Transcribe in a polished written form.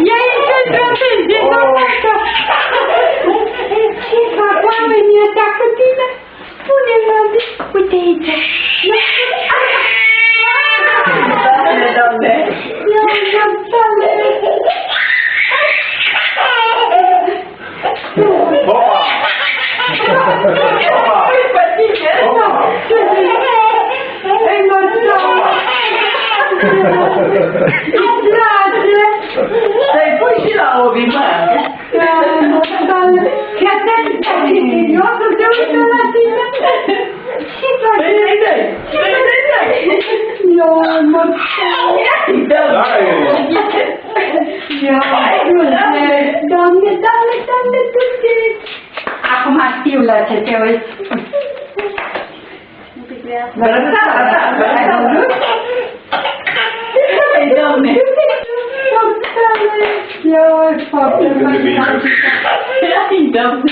Ia intră într-o de noapte. Ce fac oamenii ăștia cu tine? Spune-mi, Adi. Uite aici. Doamne. Ia uite-le. Opa! Ei, Marcela! Drage! Să-i pui și la obi, mă! Marcela! Chiar te-ai serios să te uită la tine? Ce faci? Ia, Marcela! Doamne, du-te! Acum știu la ce te uiți. Ei, Doamne! Ia, foarte mai Ei, Doamne!